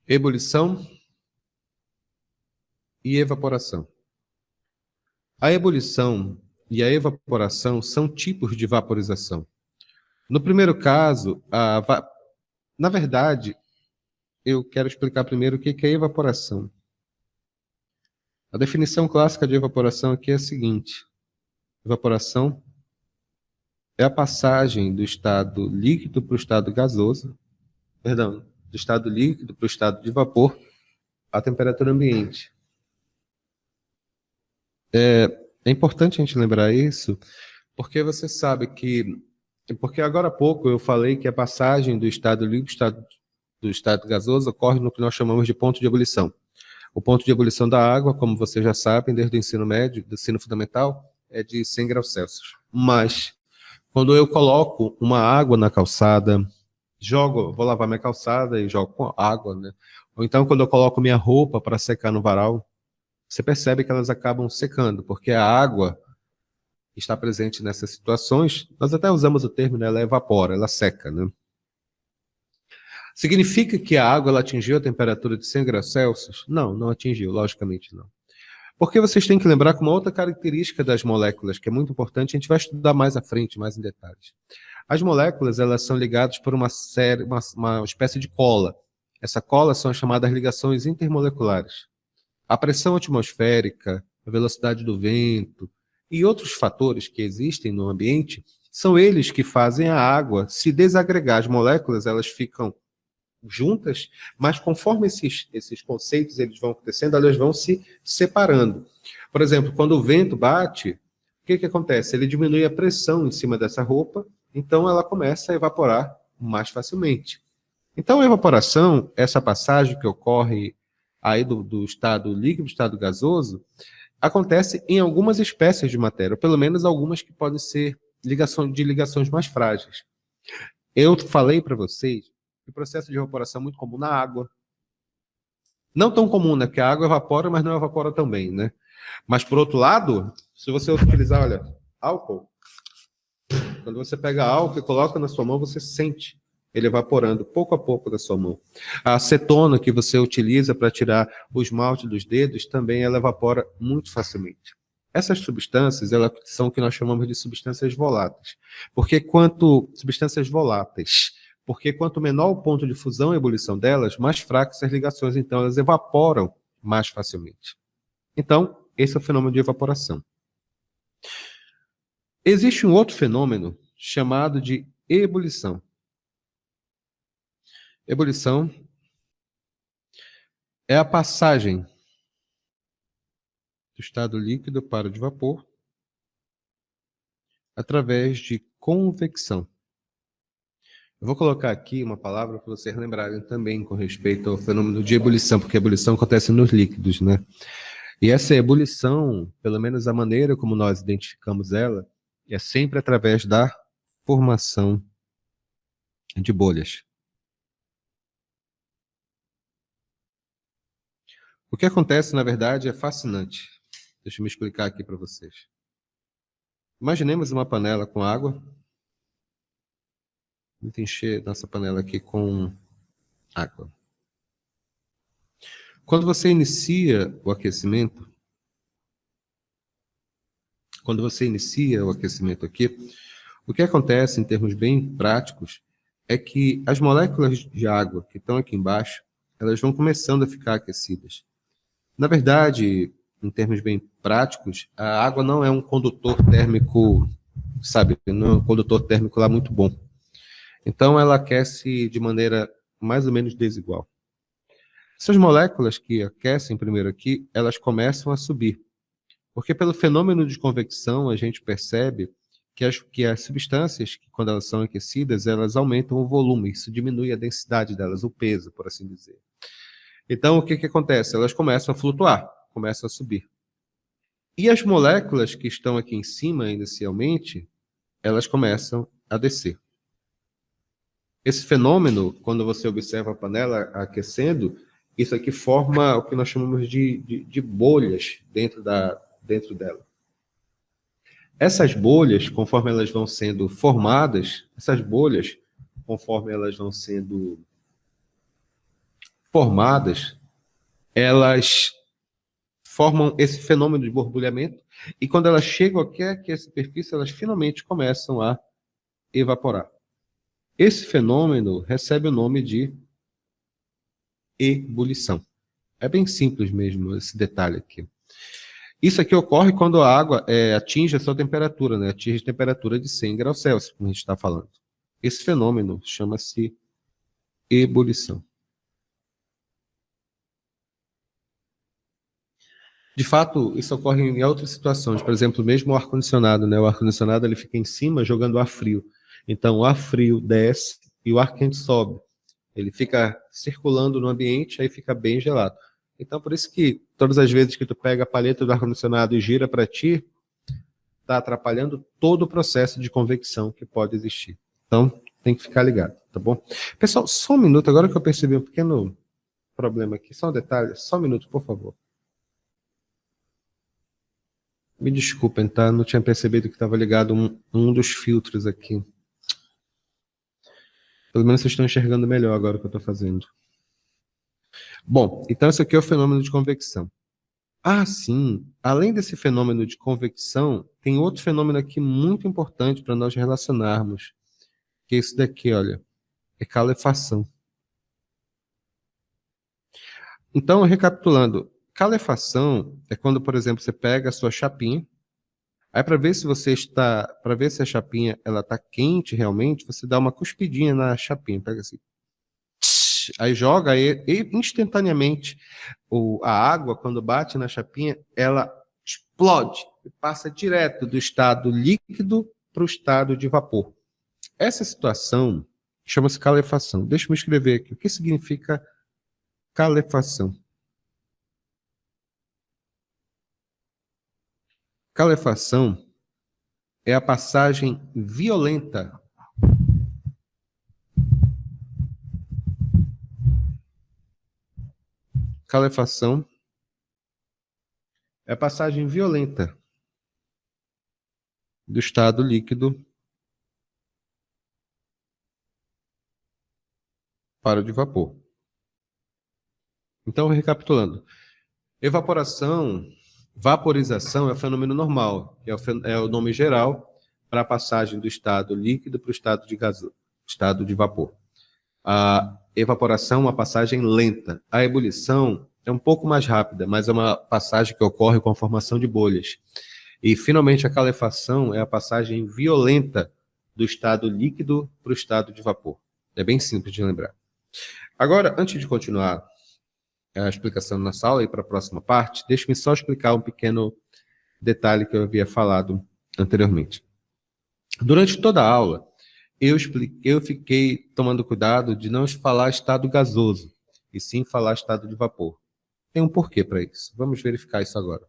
Ebulição e evaporação. A ebulição e a evaporação são tipos de vaporização. No primeiro caso, na verdade, eu quero explicar primeiro o que é evaporação. A definição clássica de evaporação aqui é a seguinte: evaporação é a passagem do estado líquido para o estado gasoso, perdão, do estado líquido para o estado de vapor à temperatura ambiente. É importante a gente lembrar isso, porque você sabe que... Porque agora há pouco eu falei que a passagem do estado líquido do estado gasoso ocorre no que nós chamamos de ponto de ebulição. O ponto de ebulição da água, como vocês já sabem, desde o ensino médio, do ensino fundamental, é de 100 graus Celsius. Mas, quando eu coloco uma água na calçada, vou lavar minha calçada e jogo com água, né? Ou então, quando eu coloco minha roupa para secar no varal, você percebe que elas acabam secando, porque a água está presente nessas situações. Nós até usamos o termo, né? Ela evapora, ela seca, né? Significa que a água ela atingiu a temperatura de 100 graus Celsius? Não, não atingiu, logicamente não. Porque vocês têm que lembrar que uma outra característica das moléculas, que é muito importante, a gente vai estudar mais à frente, mais em detalhes. As moléculas, elas são ligadas por uma espécie de cola. Essa cola são as chamadas ligações intermoleculares. A pressão atmosférica, a velocidade do vento e outros fatores que existem no ambiente, são eles que fazem a água se desagregar. As moléculas, elas ficam juntas, mas conforme esses conceitos eles vão acontecendo, elas vão se separando. Por exemplo, quando o vento bate, o que acontece? Ele diminui a pressão em cima dessa roupa, então ela começa a evaporar mais facilmente. Então, a evaporação, essa passagem que ocorre aí do estado líquido para o estado gasoso, acontece em algumas espécies de matéria, ou pelo menos algumas que podem ser ligações mais frágeis. Eu falei para vocês que o processo de evaporação é muito comum na água. Não tão comum, né? Porque a água evapora, mas não evapora tão bem, né? Mas, por outro lado, se você utilizar, olha, álcool, quando você pega álcool e coloca na sua mão, você sente ele evaporando pouco a pouco da sua mão. A acetona que você utiliza para tirar o esmalte dos dedos, também ela evapora muito facilmente. Essas substâncias, elas são o que nós chamamos de substâncias voláteis. Substâncias voláteis. Porque quanto menor o ponto de fusão e ebulição delas, mais fracas as ligações, então elas evaporam mais facilmente. Então, esse é o fenômeno de evaporação. Existe um outro fenômeno chamado de ebulição. Ebulição é a passagem do estado líquido para o de vapor através de convecção. Eu vou colocar aqui uma palavra para vocês lembrarem também com respeito ao fenômeno de ebulição, porque a ebulição acontece nos líquidos, né? E essa ebulição, pelo menos a maneira como nós identificamos ela, é sempre através da formação de bolhas. O que acontece, na verdade, é fascinante. Deixa eu me explicar aqui para vocês. Imaginemos uma panela com água. Vamos encher nossa panela aqui com água. Quando você inicia o aquecimento, aqui, o que acontece em termos bem práticos é que as moléculas de água que estão aqui embaixo, elas vão começando a ficar aquecidas. Na verdade, em termos bem práticos, a água não é um condutor térmico, sabe, não é um condutor térmico lá muito bom. Então, ela aquece de maneira mais ou menos desigual. Essas moléculas que aquecem primeiro aqui, elas começam a subir. Porque pelo fenômeno de convecção, a gente percebe que as substâncias, quando elas são aquecidas, elas aumentam o volume, isso diminui a densidade delas, o peso, por assim dizer. Então, o que acontece? Elas começam a flutuar, começam a subir. E as moléculas que estão aqui em cima, inicialmente, elas começam a descer. Esse fenômeno, quando você observa a panela aquecendo, isso aqui forma o que nós chamamos de bolhas dentro dela. Essas bolhas, conforme elas vão sendo formadas, essas bolhas, conforme elas vão sendo formadas, elas formam esse fenômeno de borbulhamento, e quando elas chegam aqui a superfície, elas finalmente começam a evaporar. Esse fenômeno recebe o nome de ebulição. É bem simples mesmo esse detalhe aqui. Isso aqui ocorre quando a água atinge a sua temperatura, né? Atinge a temperatura de 100 graus Celsius, como a gente está falando. Esse fenômeno chama-se ebulição. De fato, isso ocorre em outras situações. Por exemplo, mesmo o ar-condicionado, né? O ar-condicionado ele fica em cima jogando ar frio. Então, o ar frio desce e o ar quente sobe. Ele fica circulando no ambiente, aí fica bem gelado. Então, por isso que todas as vezes que tu pega a paleta do ar-condicionado e gira para ti, está atrapalhando todo o processo de convecção que pode existir. Então, tem que ficar ligado, tá bom? Pessoal, só um minuto, agora que eu percebi um pequeno problema aqui, só um detalhe, só um minuto, por favor. Me desculpem, tá? Não tinha percebido que estava ligado um dos filtros aqui. Pelo menos vocês estão enxergando melhor agora o que eu estou fazendo. Bom, então esse aqui é o fenômeno de convecção. Ah, sim. Além desse fenômeno de convecção, tem outro fenômeno aqui muito importante para nós relacionarmos, que é esse daqui, olha, é calefação. Então, recapitulando, calefação é quando, por exemplo, você pega a sua chapinha, aí para ver se a chapinha ela está quente realmente, você dá uma cuspidinha na chapinha, pega assim, aí joga e instantaneamente a água, quando bate na chapinha, ela explode e passa direto do estado líquido para o estado de vapor. Essa situação chama-se calefação. Deixa eu escrever aqui. O que significa calefação? Calefação é a passagem violenta Calefação é a passagem violenta do estado líquido para o de vapor. Então, recapitulando. Evaporação, vaporização é o fenômeno normal, é o nome geral para a passagem do estado líquido para o estado de vapor. A evaporação é uma passagem lenta. A ebulição é um pouco mais rápida, mas é uma passagem que ocorre com a formação de bolhas. E, finalmente, a calefação é a passagem violenta do estado líquido para o estado de vapor. É bem simples de lembrar. Agora, antes de continuar a explicação na sala e para a próxima parte, deixe-me só explicar um pequeno detalhe que eu havia falado anteriormente. Durante toda a aula, eu fiquei tomando cuidado de não falar estado gasoso, e sim falar estado de vapor. Tem um porquê para isso. Vamos verificar isso agora.